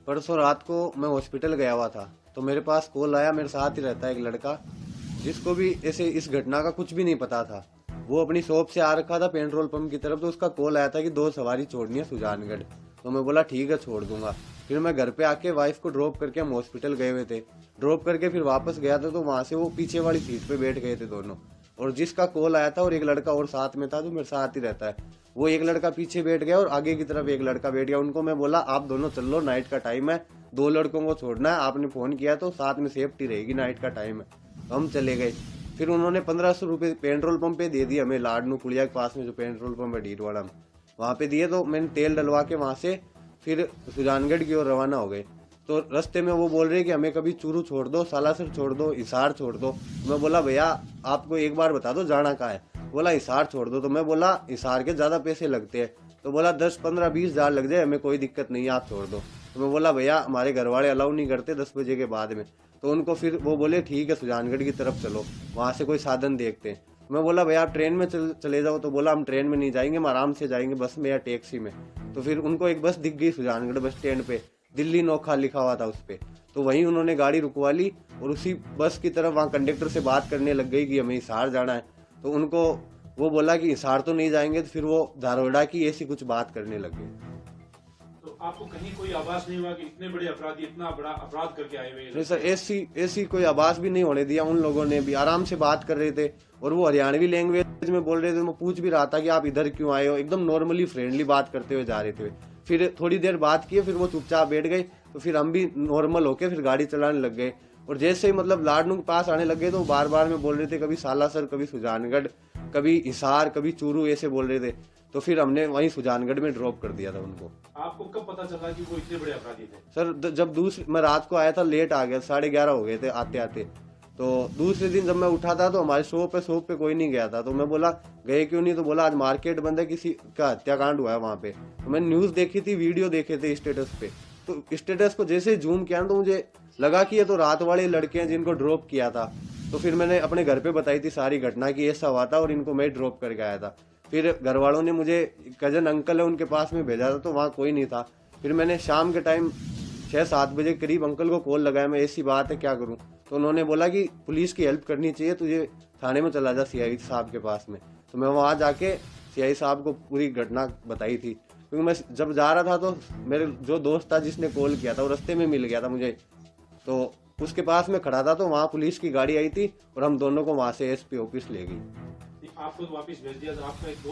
परसों रात को मैं हॉस्पिटल गया हुआ था, तो मेरे पास कॉल आया। मेरे साथ ही रहता है एक लड़का, जिसको भी ऐसे इस घटना का कुछ भी नहीं पता था। वो अपनी शॉप से आ रखा था पेट्रोल पंप की तरफ, तो उसका कॉल आया था कि 2 सवारी छोड़नी है सुजानगढ़। तो मैं बोला ठीक है, छोड़ दूंगा। फिर मैं घर पे आके वाइफ को ड्रॉप करके हम हॉस्पिटल गए हुए थे। ड्रॉप करके फिर वापस गया था, तो वहां से वो पीछे वाली सीट पे बैठ गए थे दोनों। और जिसका कॉल आया था और एक लड़का और साथ में था जो मेरे साथ ही रहता है, वो एक लड़का पीछे बैठ गया और आगे की तरफ एक लड़का बैठ गया। उनको मैं बोला आप दोनों चल लो, नाइट का टाइम है, 2 लड़कों को छोड़ना है, आपने फोन किया तो साथ में सेफ्टी रहेगी, नाइट का टाइम है। तो हम चले गए। फिर उन्होंने 1500 रुपये पेट्रोल पंप पे दे दिए हमें, लाडनू कुड़िया के पास में जो पेट्रोल पंप है डीरवाड़ा में, वहाँ पे दिए। तो मैंने तेल डलवा के वहाँ से फिर सुजानगढ़ की ओर रवाना हो गए। तो रास्ते में वो बोल रहे कि हमें कभी चूरू छोड़ दो, सालासर छोड़ दो, हिसार छोड़ दो। मैं बोला भैया आपको एक बार बता दो जाना कहाँ है। बोला हिसार छोड़ दो। तो मैं बोला हिसार के ज़्यादा पैसे लगते हैं। तो बोला 10, 15, 20 हज़ार लग जाए, हमें कोई दिक्कत नहीं है, आप छोड़ दो। तो मैं बोला भैया हमारे घर वाले अलाउ नहीं करते 10 बजे के बाद में। तो उनको फिर वो बोले ठीक है सुजानगढ़ की तरफ चलो, वहाँ से कोई साधन देखते हैं। मैं बोला भैया आप ट्रेन में चले जाओ। तो बोला हम ट्रेन में नहीं जाएंगे, हम आराम से जाएंगे बस में या टैक्सी में। तो फिर उनको एक बस दिख गई सुजानगढ़ बस स्टैंड पे, दिल्ली नोखा लिखा हुआ था उस पर। तो वहीं उन्होंने गाड़ी रुकवा ली और उसी बस की तरफ वहाँ कंडक्टर से बात करने लग गई कि हमें हिसार जाना है। तो उनको वो बोला कि हिसार तो नहीं जाएंगे। तो फिर वो धारोड़ा की ऐसी कुछ बात करने लग गए। तो आपको कहीं कोई आभास नहीं हुआ कि इतने बड़े अपराधी इतना बड़ा अपराध करके आए हुए हैं? नहीं सर, ऐसी ऐसी कोई आवाज भी नहीं होने दिया। उन लोगों ने भी आराम से बात कर रहे थे और वो हरियाणवी लैंग्वेज में बोल रहे थे। मैं पूछ भी रहा था कि आप इधर क्यों आए हो, एकदम नॉर्मली फ्रेंडली बात करते हुए जा रहे थे। फिर थोड़ी देर बात किए, फिर वो चुपचाप बैठ गए। तो फिर हम भी नॉर्मल होके फिर गाड़ी चलाने लग गए। और जैसे ही मतलब लाडनू के पास आने लग गए तो बार बार में बोल रहे थे कभी सालासर, कभी सुजानगढ़, कभी हिसार, कभी चूरू, ऐसे बोल रहे थे। तो फिर हमने वहीं सुजानगढ़ में ड्रॉप कर दिया था उनको। आपको कब पता चला कि वो इतने बड़े अपराधी थे? सर जब दूसरी मैं रात को आया था, लेट आ गया, 11:30 हो गए थे आते आते। तो दूसरे दिन जब मैं उठा था तो हमारे शॉप पे कोई नहीं गया था। तो मैं बोला गए क्यों नहीं। तो बोला आज मार्केट बंद है, किसी का हत्याकांड हुआ है वहाँ पे। तो मैंने न्यूज़ देखी थी, वीडियो देखे थे स्टेटस पे। तो स्टेटस को जैसे जूम किया ना तो मुझे लगा कि ये तो रात वाले लड़के हैं जिनको ड्रॉप किया था। तो फिर मैंने अपने घर पे बताई थी सारी घटना की ऐसा हुआ था और इनको मैं ड्रॉप करके आया था। फिर घर वालों ने मुझे, कजन अंकल है उनके पास में भेजा था, तो वहाँ कोई नहीं था। फिर मैंने शाम के टाइम 6-7 बजे करीब अंकल को कॉल लगाया, मैं ऐसी बात है क्या करूं। तो उन्होंने बोला कि पुलिस की हेल्प करनी चाहिए, तुझे थाने में चला जा सीआई साहब के पास में। तो मैं वहाँ जाके सीआई साहब को पूरी घटना बताई थी। क्योंकि मैं जब जा रहा था तो मेरे जो दोस्त था जिसने कॉल किया था वो रास्ते में मिल गया था मुझे। तो उसके पास में खड़ा था, तो वहाँ पुलिस की गाड़ी आई थी और हम दोनों को वहाँ से एसपी ऑफिस ले गई। आपको वापस भेज दिया था? आपका एक दोस्त